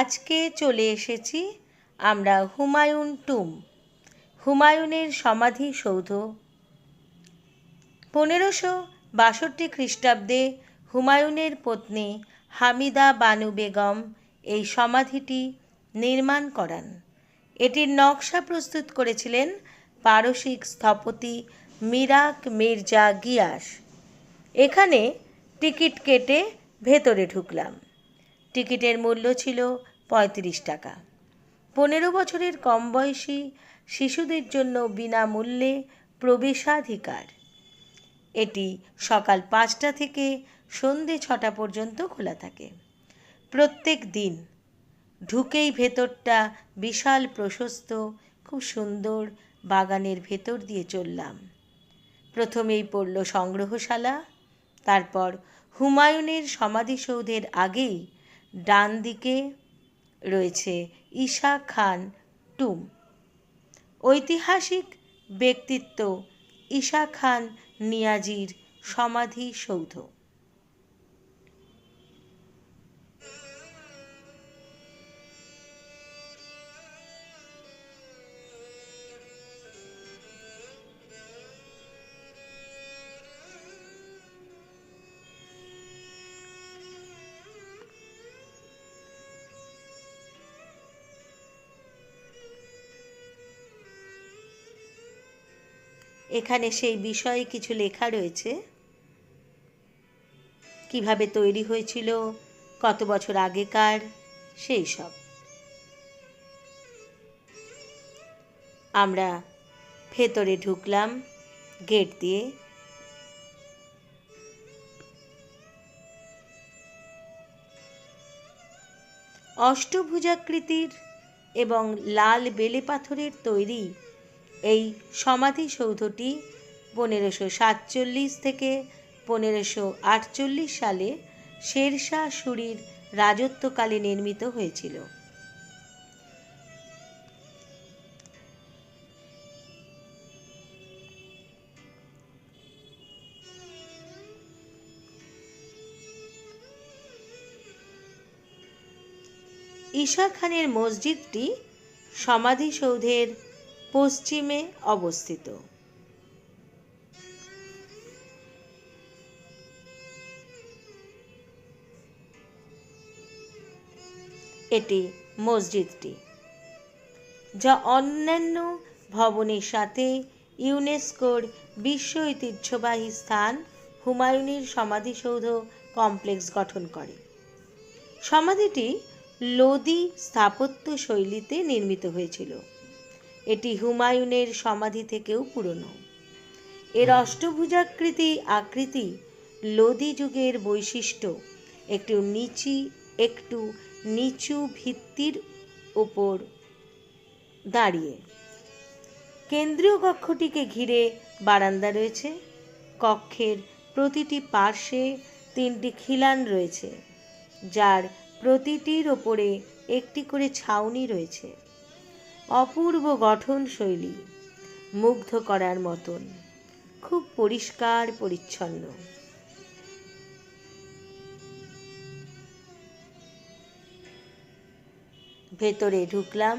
আজকে চলে এসেছি আমরা হুমায়ুন টুম, হুমায়ুনের সমাধিসৌধ। 1562 খ্রিস্টাব্দে হুমায়ুনের পত্নী হামিদা বানু বেগম এই সমাধিটি নির্মাণ করান। এটির নকশা প্রস্তুত করেছিলেন পারসিক স্থপতি মিরাক মির্জা গিয়াস। এখানে টিকিট কেটে ভেতরে ঢুকলাম। টিকিটের মূল্য ছিল 35 টাকা। 15 বছরের কম বয়সী শিশুদের জন্য বিনামূল্যে প্রবেশাধিকার। এটি সকাল 5টা থেকে সন্ধে 6টা পর্যন্ত খোলা থাকে। প্রত্যেক দিন ঢুকেই ভেতরটা বিশাল প্রশস্ত, খুব সুন্দর বাগানের ভেতর দিয়ে চললাম। প্রথমেই পড়ল সংগ্রহশালা, তারপর হুমায়ুনের সমাধিসৌধের আগেই ডান দিকে রয়েছে ঈশা খান টুম। ঐতিহাসিক ব্যক্তিত্ব ঈশা খান নিয়াজির সমাধিসৌধ। এখানে সেই বিষয়ে কিছু লেখা রয়েছে, কিভাবে তৈরি হয়েছিল, কত বছর আগেকার, সেই সব। আমরা ভেতরে ঢুকলাম গেট দিয়ে। অষ্টভুজাকৃতির এবং লাল বেলে পাথরের তৈরি এই সমাধিসৌধটি 1547 থেকে 1548 সালে শেরশাহ সূরির রাজত্বকালে নির্মিত হয়েছিল। ঈশা খানের মসজিদটি সমাধিসৌধের পশ্চিমে অবস্থিত। এটি মসজিদটি, যা অন্যান্য ভবনের সাথে ইউনেস্কোর বিশ্ব ঐতিহ্যবাহী স্থান হুমায়ুনের সমাধিসৌধ কমপ্লেক্স গঠন করে। সমাধিটি লোদি স্থাপত্য শৈলীতে নির্মিত হয়েছিল। এটি হুমায়ুনের সমাধি থেকেও পুরনো। এর অষ্টভুজাকৃতি আকৃতি লোদি যুগের বৈশিষ্ট্য। একটু নিচু ভিত্তির উপর দাঁড়িয়ে। কেন্দ্রীয় কক্ষটিকে ঘিরে বারান্দা রয়েছে। কক্ষের প্রতিটি পার্শ্বে 3টি খিলান রয়েছে, যার প্রতিটির ওপরে একটি করে ছাউনি রয়েছে। অপূর্ব গঠনশৈলী, মুগ্ধ করার মতন, খুব পরিষ্কার পরিচ্ছন্ন। ভেতরে ঢুকলাম।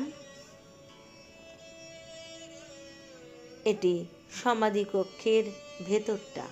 এটি সমাধিকক্ষের ভেতরটা।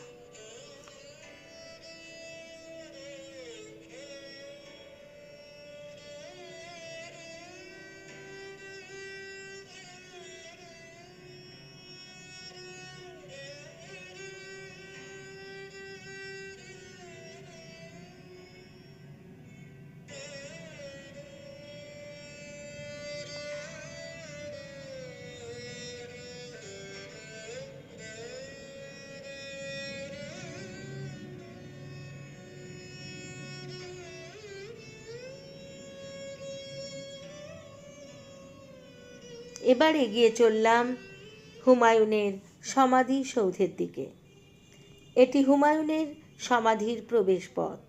এবার এগিয়ে চললাম হুমায়ুনের সমাধিসৌধের দিকে। এটি হুমায়ুনের সমাধির প্রবেশপথ।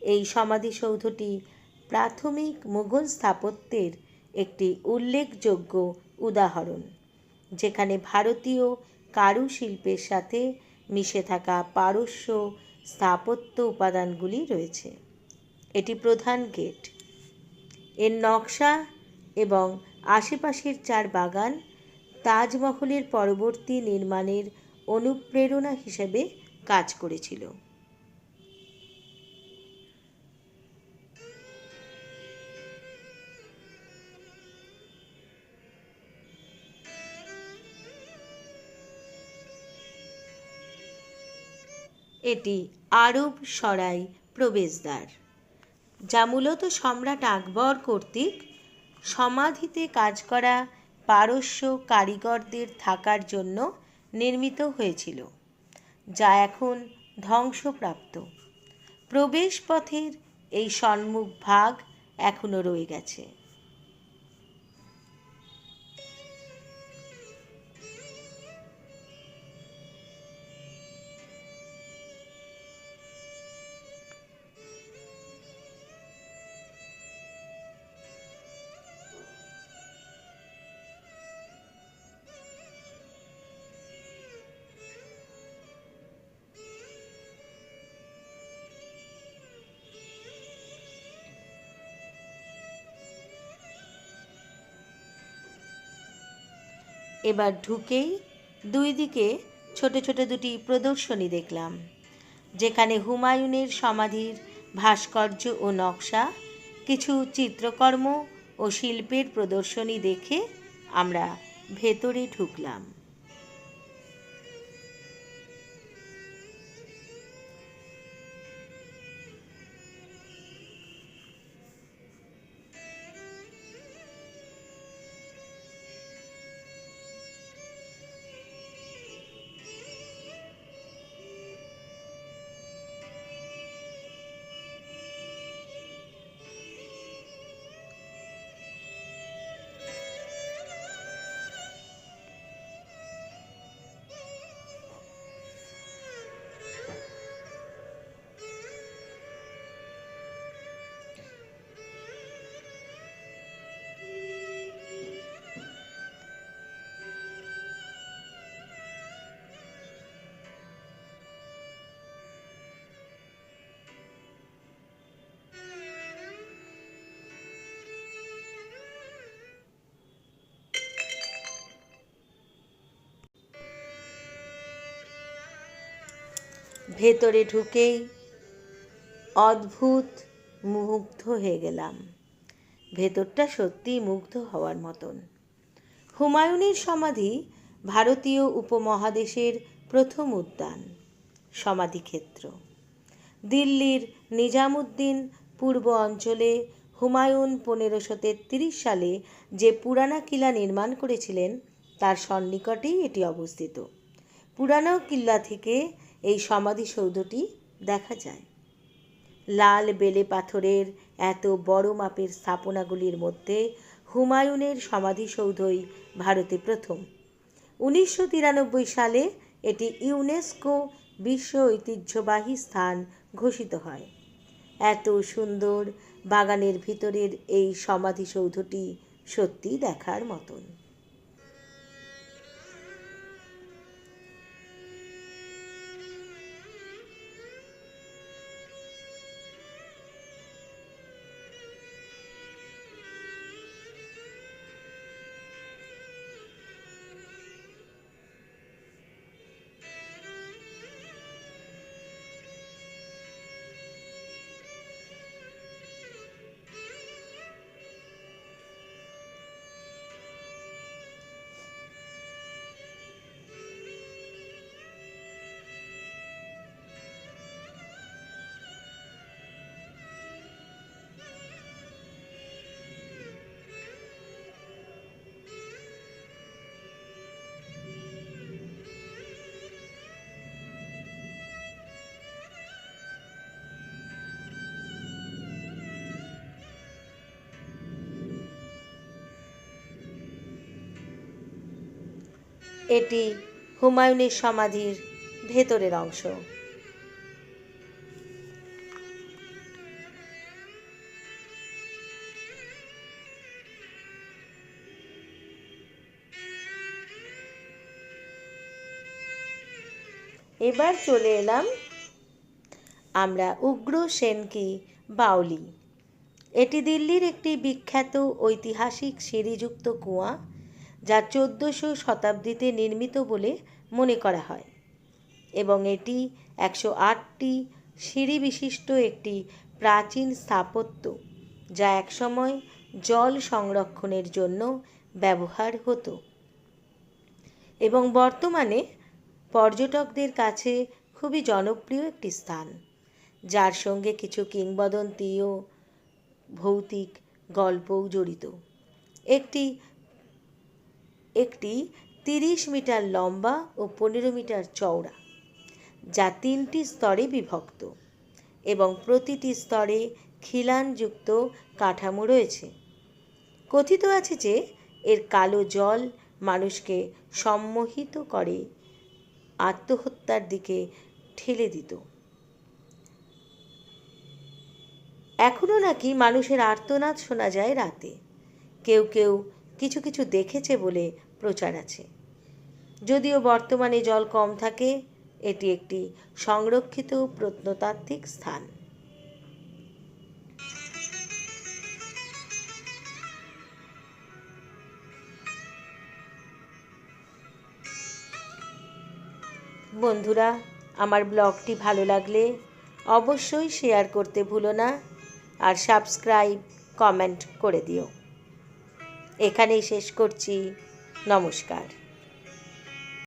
এই সমাধিসৌধটি প্রাথমিক মুঘল স্থাপত্যের একটি উল্লেখযোগ্য উদাহরণ, যেখানে ভারতীয় কারুশিল্পের সাথে মিশে থাকা পারস্য স্থাপত্য উপাদানগুলি রয়েছে। এটি প্রধান গেট। এর নকশা এবং আশেপাশের 4 বাগান তাজমহলের পরবর্তী নির্মাণের অনুপ্রেরণা হিসেবে কাজ করেছিল। এটি আরব সরাই প্রবেশদ্বার, যা মূলত সম্রাট আকবর কর্তৃক সমাধিতে কাজ করা পারস্য কারিগরদের থাকার জন্য নির্মিত হয়েছিল, যা এখন ধ্বংসপ্রাপ্ত। প্রবেশপথের এই সম্মুখ ভাগ এখনও রয়ে গেছে। এবার ঢুকেই দুই দিকে ছোট ছোট দুটি প্রদর্শনী দেখলাম, যেখানে হুমায়ুনের সমাধির ভাস্কর্য ও নকশা, কিছু চিত্রকর্ম ও শিল্পের প্রদর্শনী দেখে আমরা ভেতরে ঢুকলাম। ভেতরে ঢুকেই অদ্ভুত মুগ্ধ হয়ে গেলাম। ভেতরটা সত্যিই মুগ্ধ হওয়ার মতন। হুমায়ুনের সমাধি ভারতীয় উপমহাদেশের প্রথম উদ্যান সমাধিক্ষেত্র। দিল্লির নিজামুদ্দিন পূর্ব অঞ্চলে হুমায়ুন 1533 সালে যে পুরানা কিলা নির্মাণ করেছিলেন তার সন্নিকটেই এটি অবস্থিত। পুরানো কিল্লা থেকে এই সমাধিসৌধটি দেখা যায়। লাল বেলে পাথরের এত বড় মাপের স্থাপনাগুলির মধ্যে হুমায়ুনের সমাধিসৌধই ভারতে প্রথম। 1993 সালে এটি ইউনেস্কো বিশ্ব ঐতিহ্যবাহী স্থান ঘোষিত হয়। এত সুন্দর বাগানের ভিতরের এই সমাধিসৌধটি সত্যি দেখার মতন। এটি হুমায়ুনের সমাধির ভেতরের অংশ। এবার চলে এলাম আমরা উগ্র সেন কি বাউলি এটি দিল্লির একটি বিখ্যাত ঐতিহাসিক সিঁড়িযুক্ত কুয়া, যা 1400 শতাব্দীতে নির্মিত বলে মনে করা হয় এবং এটি 108টি সিঁড়ি বিশিষ্ট একটি প্রাচীন স্থাপত্য, যা একসময় জল সংরক্ষণের জন্য ব্যবহার হতো এবং বর্তমানে পর্যটকদের কাছে খুবই জনপ্রিয় একটি স্থান, যার সঙ্গে কিছু কিংবদন্তি ও ভৌতিক গল্পও জড়িত। একটি 30 মিটার লম্বা ও 15 মিটার চওড়া, যা 3টি স্তরে বিভক্ত এবং প্রতিটি স্তরে খিলানযুক্ত কাঠামো রয়েছে। কথিত আছে যে এর কালো জল মানুষকে সম্মোহিত করে আত্মহত্যার দিকে ঠেলে দিত। এখনও নাকি মানুষের আর্তনাদ শোনা যায় রাতে। কেউ কেউ কিছু কিছু দেখেছে বলে প্রচার আছে। যদিও বর্তমানে জল কম থাকে, এটি একটি সংরক্ষিত প্রত্নতাত্ত্বিক স্থান। বন্ধুরা, আমার ব্লগটি ভালো লাগলে অবশ্যই শেয়ার করতে ভুলো না, আর সাবস্ক্রাইব কমেন্ট করে দিও। এখানেই শেষ করছি। নমস্কার।